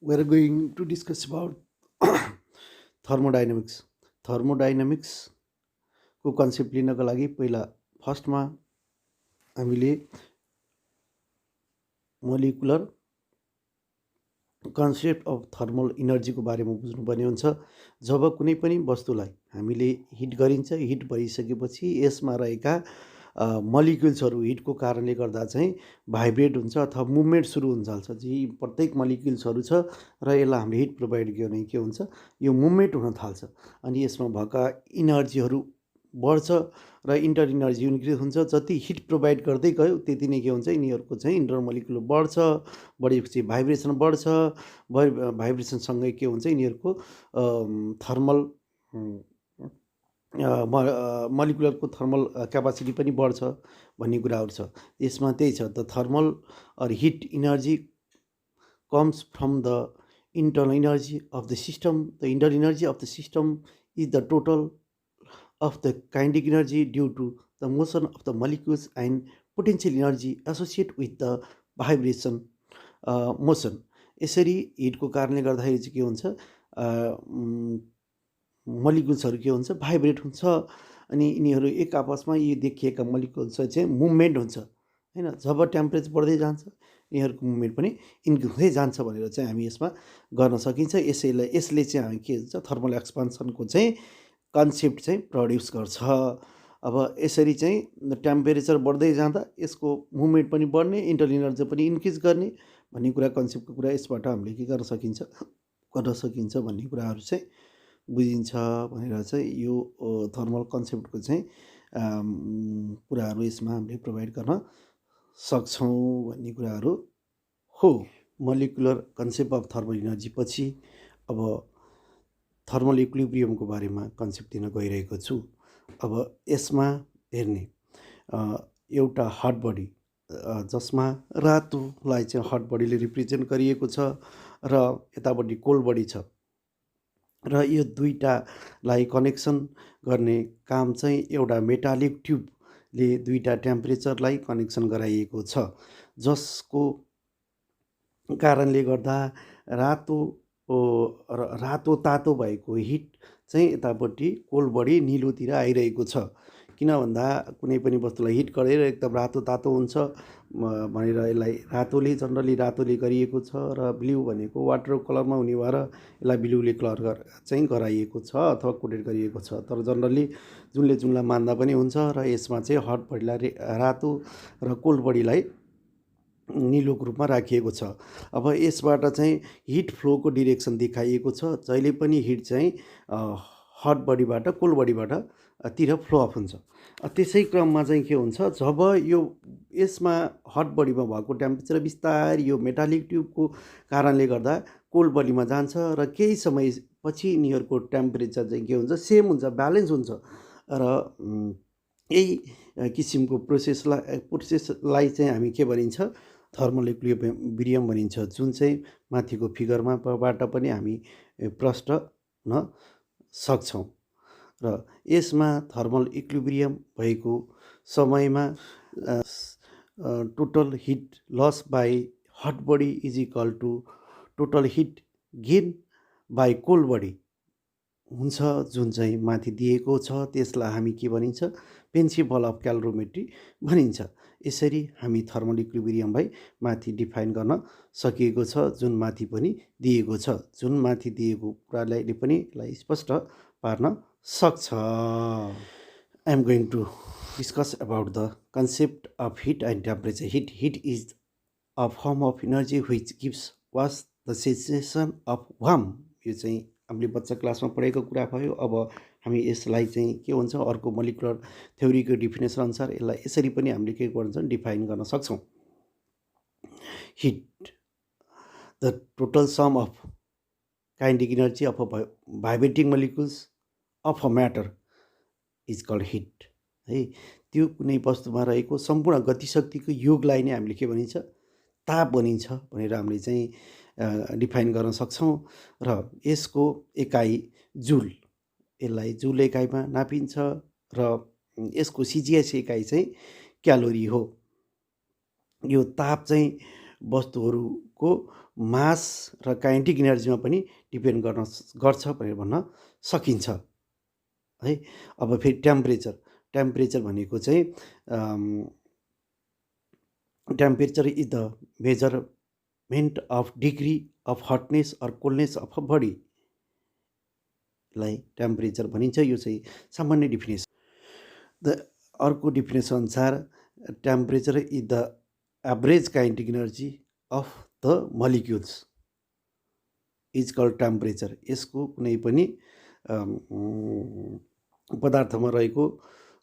We are going to discuss about thermodynamics. Thermodynamics को concept लिनको लागि पहिला फर्स्टमा हामीले मोलिकुलर कन्सेप्ट अफ थर्मल इनर्जीको बारेमा बुझ्नुपर्ने हुन्छ। जब कुनै पनि वस्तुलाई हामीले हिट गरिन्छ, हिट भइसकेपछि यसमा रहेका मलिक्युल्सहरू हिटको कारणले गर्दा चाहिँ भाइब्रेट हुन्छ अथवा मुभमेन्ट सुरु हुन थाल्छ। जी प्रत्येक मलिक्युल्सहरू छ र यसलाई हामीले हिट प्रोभाइड गर्यो भने के हुन्छ, यो मुभमेन्ट हुन थाल्छ अनि यसमा भएका इनर्जीहरू बढ्छ र इन्टर इनर्जी इन्क्रिज हुन्छ। जति हिट प्रोभाइड गर्दै गयो त्यति नै के हुन्छ, यिनीहरूको चाहिँ इंटर मलिक्युल बढ्छ, बढेपछि भाइब्रेसन बढ्छ, भाइब्रेसनसँगै के हुन्छ, यिनीहरूको थर्मल मलिकुलरको थर्मल क्यापासिटी पनि बढ्छ भन्ने कुराहरू छ। यसमा त्यही छ, the thermal or heat energy comes from the internal energy of the system. The inter energy of the system is the total of the kinetic energy due to the motion of the molecules and potential energy associated with the vibration motion. यसरी हिटको कारणले गर्दाखेरि चाहिँ के हुन्छ, मलिकुल्सहरू के हुन्छ, vibrate हुन्छ अनि यिनीहरू एक आपसमा यी देखिएका मलिकुल्स चाहिँ मुभमेन्ट हुन्छ हैन। जब टेम्परेचर बढ्दै जान्छ यिनीहरूको मुभमेन्ट पनि इन्क्रिज हुँदै जान्छ भनेर चाहिँ हामी यसमा गर्न सकिन्छ। यसले चाहिँ हामी के हुन्छ, थर्मल एक्सपान्सनको चाहिँ कन्सेप्ट चाहिँ प्रड्युस गर्छ। अब यसरी चाहिँ टेम्परेचर बढ्दै जाँदा यसको मुभमेन्ट पनि बढ्ने, इन्टर इनर्जी पनि इन्क्रिज गर्ने भन्ने कुरा, कन्सेप्टको कुरा यसबाट हामीले के गर्न सकिन्छ भन्ने कुराहरू चाहिँ बुझिन्छ भनेर चाहिँ यो थर्मल कन्सेप्टको चाहिँ कुराहरू यसमा हामीले प्रोभाइड गर्न सक्छौँ भन्ने कुराहरू हो। Molecular concept of thermal energy पछि अब थर्मल इक्विलिब्रियमको बारेमा कन्सेप्ट दिन गइरहेको छु। अब यसमा हेर्ने एउटा हट बडी जसमा रातोलाई चाहिँ हट बडीले रिप्रेजेन्ट गरिएको छ र यतापट्टि कोल्ड बडी छ र यो दुईटालाई कनेक्सन गर्ने काम चाहिँ एउटा मेटालिक ट्युबले दुईटा टेम्परेचरलाई कनेक्सन गराइएको छ, जसको कारणले गर्दा रातो तातो भएको हिट चाहिँ यतापट्टि कोल्ड बडी निलोतिर आइरहेको छ। किन भन्दा कुनै पनि वस्तुलाई हिट गरेर एकदम रातो तातो हुन्छ भनेर यसलाई जनरली रातोले गरिएको छ र ब्लू भनेको वाटर कलरमा हुने भएर यसलाई ब्लूले कलर चाहिँ गराइएको छ अथवा कोटेड गरिएको छ। तर जनरली जुनले मान्दा पनि हुन्छ र यसमा चाहिँ हट बडीलाई रातो र कोल्ड बडीलाई निलोको रूपमा राखिएको छ। अब यसबाट चाहिँ हिट फ्लोको डिरेक्सन देखाइएको छ। जहिले पनि हिट चाहिँ हट बडीबाट कोल्ड बडीबाट तिर फ्लो अफ हुन्छ। त्यसै क्रममा चाहिँ के हुन्छ, जब यो यसमा हट बडीमा भएको टेम्परेचर बिस्तारै यो मेटालिक ट्युबको कारणले गर्दा कोल्ड बडीमा जान्छ र केही समयपछि यिनीहरूको टेम्परेचर चाहिँ के हुन्छ, सेम हुन्छ, ब्यालेन्स हुन्छ र यही किसिमको प्रोसेसलाई चाहिँ हामी के भनिन्छ, थर्मल इक्विलिब्रियम भनिन्छ, जुन चाहिँ माथिको फिगरमा बाट पनि हामी प्रष्ट हुन सक्छौँ। र यसमा थर्मल इक्विलिब्रियम भएको समयमा total heat loss by hot body is equal to total heat gain by cold body हुन्छ, जुन चाहिँ माथि दिएको छ। त्यसलाई हामी के भनिन्छ, प्रिन्सिपल अफ क्यालोरोमेट्री भनिन्छ। यसरी हामी थर्मल इक्विलिब्रियमलाई माथि डिफाइन गर्न सकिएको छ, जुन माथि पनि दिएको छ। जुन माथि दिएको कुराले पनि यसलाई स्पष्ट पार्न सक्छ। I am going to discuss about the concept of heat and temperature. Heat is a form of energy which gives us the sensation of warm. यो चाहिँ हामीले बच्चा क्लासमा पढेको कुरा भयो। अब हामी यसलाई चाहिँ के हुन्छ, अर्को मोलिकुलर थ्योरीको डिफिनेसन अनुसार यसलाई यसरी पनि हामीले के गर्छौँ, डिफाइन गर्न सक्छौँ। Heat the total sum of kinetic energy of vibrating molecules of a matter is called heat. है, त्यो कुनै वस्तुमा रहेको सम्पूर्ण गतिशक्तिको योगलाई नै हामीले के भनिन्छ, ताप भनिन्छ भनेर हामीले चाहिँ डिफाइन गर्न सक्छौँ। र यसको एकाइ जुल, यसलाई जुल एकाइमा नापिन्छ र यसको सिजिएस एकाइ चाहिँ क्यालोरी हो। यो ताप चाहिँ वस्तुहरू मलिक्युलको मास र काइनेटिक इनर्जीमा पनि डिपेन्ड गर्छ भनेर भन्न सकिन्छ है। अब फेरि टेम्परेचर भनेको चाहिँ temperature is the measurement of degree of hotness or coldness of a body लाई टेम्परेचर भनिन्छ। यो चाहिँ सामान्य डिफिनेसन। अर्को डिफिनेसन अनुसार temperature is the average kinetic energy of the molecules is called temperature. यसको कुनै पनि पदार्थमा रहेको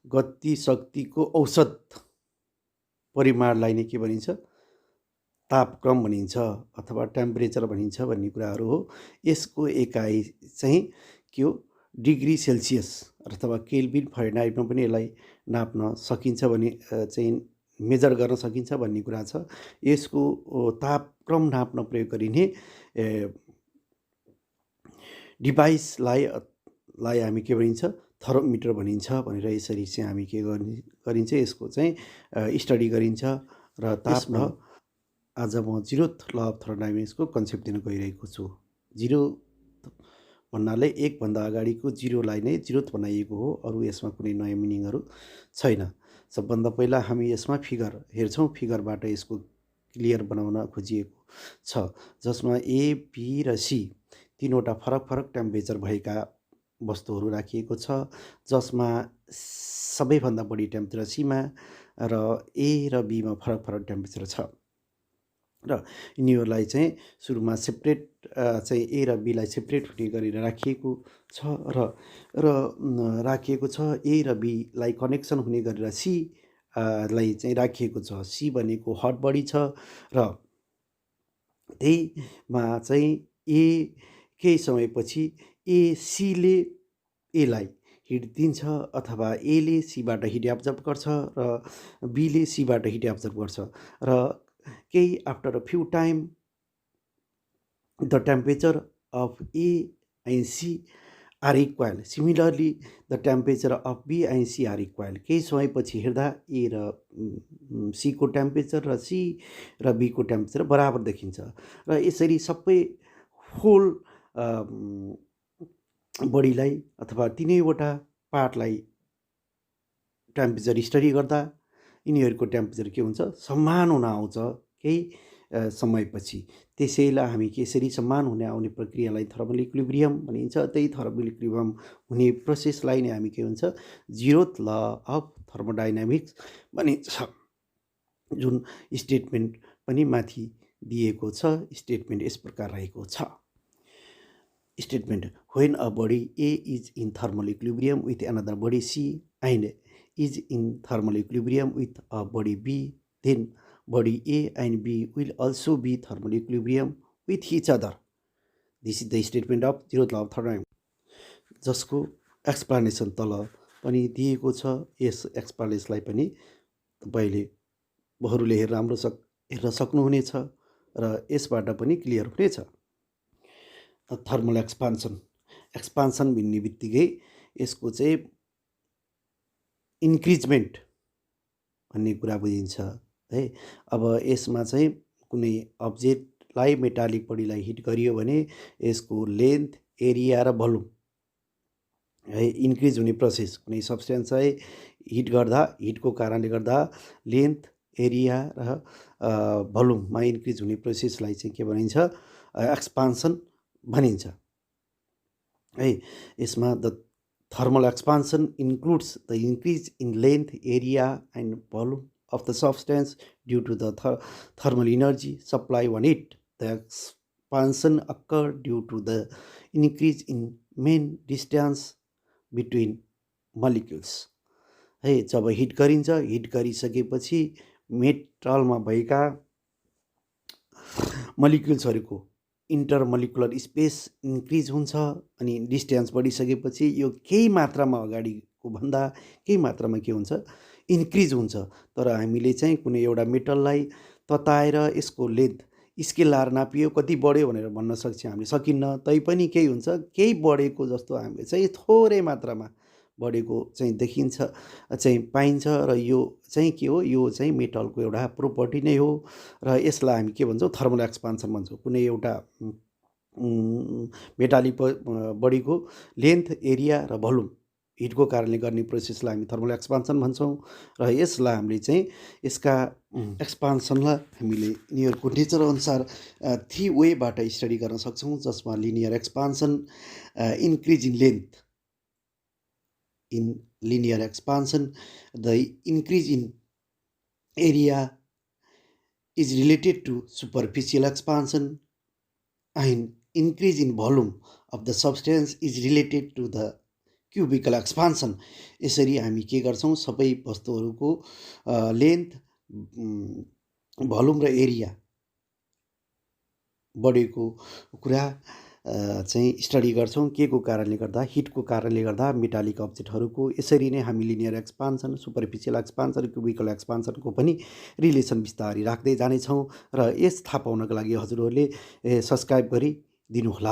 गति शक्तिको औसत परिमाणलाई नै के भनिन्छ? तापक्रम भनिन्छ अथवा टेम्परेचर भनिन्छ भन्ने कुराहरू हो। यसको एकाइ चाहिँ के हो? डिग्री सेल्सियस अथवा केल्भिन फारेनहाइटमा पनि यसलाई नाप्न सकिन्छ भने चाहिँ मेजर गर्न सकिन्छ भन्ने कुरा छ। यसको तापक्रम नाप्न प्रयोग गरिने डिभाइसलाई हामी के भनिन्छ? थर्मोमिटर भनिन्छ भनेर यसरी चाहिँ हामी के गरिन्छ? यसको चाहिँ स्टडी गरिन्छ र तापमा आज म जिरोथ ल अफ थर्मोडाइनामिक्सको कन्सेप्ट दिन गइरहेको छु। जिरो भन्नाले एकभन्दा अगाडिको जिरोलाई नै जिरोथ बनाइएको हो। अरू यसमा कुनै नयाँ मिनिङहरू छैन। सबभन्दा पहिला हामी यसमा फिगर हेर्छौँ। फिगरबाट यसको क्लियर बनाउन खोजिएको छ, जसमा ए, बी र सी तीनवटा फरक फरक टेम्परेचर भएका वस्तुहरू राखिएको छ, जसमा सबैभन्दा बढी टेम्परेचर सीमा र ए र बीमा फरक फरक टेम्परेचर छ र यिनीहरूलाई चाहिँ सुरुमा सेपरेट चाहिँ ए र बीलाई सेपरेट हुने गरेर राखिएको छ र राखिएको छ। ए र बीलाई कनेक्सन हुने गरेर सी लाई चाहिँ राखिएको छ। सी भनेको हट बडी छ र त्यहीमा चाहिँ ए केही समयपछि सीले एलाई हिट दिन्छ अथवा एले सीबाट हिट एब्जर्ब गर्छ र बीले सीबाट हिट एब्जर्ब गर्छ र केही after a few time the temperature of A and C are equal. Similarly the temperature of B and C are equal. केही समयपछि हेर्दा ए र सीको टेम्परेचर र सी र बीको टेम्परेचर बराबर देखिन्छ र यसरी सबै होल बडीलाई अथवा तिनैवटा पार्टलाई टेम्परेचर स्टडी गर्दा यिनीहरूको टेम्परेचर के हुन्छ? समान हुन आउँछ केही समयपछि। त्यसैलाई हामी यसरी समान हुने आउने प्रक्रियालाई थर्मल इक्विलिब्रियम भनिन्छ। त्यही थर्मल इक्विलिब्रियम हुने प्रोसेसलाई नै हामी के हुन्छ? जिरोथ ल अफ थर्मोडाइनामिक्स भनिन्छ। जुन स्टेटमेन्ट पनि माथि दिएको छ। स्टेटमेन्ट यस प्रकार रहेको छ। Statement: when a body A is in thermal equilibrium with another body C and is in thermal equilibrium with a body B, then body A and B will also be thermal equilibrium with each other. This is the statement of zeroth law of thermodynamics, जसको explanation तल पनि दिएको छ। यस एक्सप्लेनेसनलाई पनि तपाईँले बहरूले हेर्न सक्नुहुनेछ र यसबाट पनि क्लियर हुनेछ। थर्मल एक्सपान्सन भन्ने बित्तिकै यसको चाहिँ इन्क्रिजमेन्ट भन्ने कुरा बुझिन्छ है। अब यसमा चाहिँ कुनै अब्जेक्टलाई मेटालिक बडीलाई हिट गरियो भने यसको लेन्थ, एरिया र भोल्युम है इन्क्रिज हुने प्रोसेस। कुनै सब्सटेन्सलाई हिट गर्दा हिटको कारणले गर्दा लेन्थ, एरिया र भोल्युममा इन्क्रिज हुने प्रोसेसलाई चाहिँ के भनिन्छ? एक्सपान्सन भनिन्छ है। यसमा the thermal expansion includes the increase in length, area and volume of the substance due to the thermal energy supply on it. The expansion occur due to the increase in mean distance between molecules. है जब hit गरिन्छ, hit गरिसकेपछि मेटलमा भएका मलिक्युल्सहरूको intermolecular space increase हुन्छ अनि distance बढिसकेपछि यो केही मात्रामा अगाडिको भन्दा केही मात्रामा के हुन्छ? इन्क्रिज हुन्छ। तर हामीले चाहिँ कुनै एउटा मेटललाई तताएर यसको लेन्थ स्केल लाएर नापियो कति बढ्यो भनेर भन्न सक्छ हामीले? सकिन्न। तैपनि केही हुन्छ, केही बढेको जस्तो हामीले चाहिँ थोरै मात्रामा बढेको चाहिँ देखिन्छ चाहिँ पाइन्छ र यो चाहिँ के हो यो चाहिँ मेटलको एउटा प्रोपर्टी नै हो र यसलाई हामी के भन्छौँ थर्मल एक्सपान्सन भन्छौँ। कुनै एउटा मेटालिक बडीको लेन्थ एरिया र भोल्युम हिटको कारणले गर्ने प्रोसेसलाई हामी थर्मल एक्सपान्सन भन्छौँ र यसलाई हामीले चाहिँ यसका एक्सपान्सनलाई हामीले यिनीहरूको नेचर अनुसार 3 वेबाट स्टडी गर्न सक्छौँ जसमा linear expansion increase in length in linear expansion the increase in area is related to superficial expansion and increase in volume of the substance is related to the cubical expansion। यसरी हामी के गर्छौँ सबै वस्तुहरूको length volume र area बढेको कुरा चाहिँ स्टडी गर्छौँ के को कारणले गर्दा हिटको कारणले गर्दा मेटालिक अब्जेक्टहरूको। यसरी नै हामी linear expansion superficial expansion cubical एक्सपान्सनको पनि रिलेसन बिस्तारै राख्दै जानेछौँ र यस थाहा पाउनको लागि हजुरहरूले सब्सक्राइब गरिदिनुहोला।